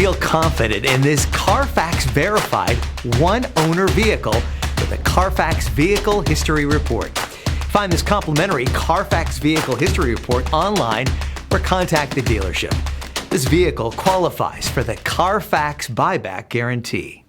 Feel confident in this CARFAX verified one-owner vehicle with a CARFAX Vehicle History Report. Find this complimentary CARFAX Vehicle History Report online or contact the dealership. This vehicle qualifies for the CARFAX buyback guarantee.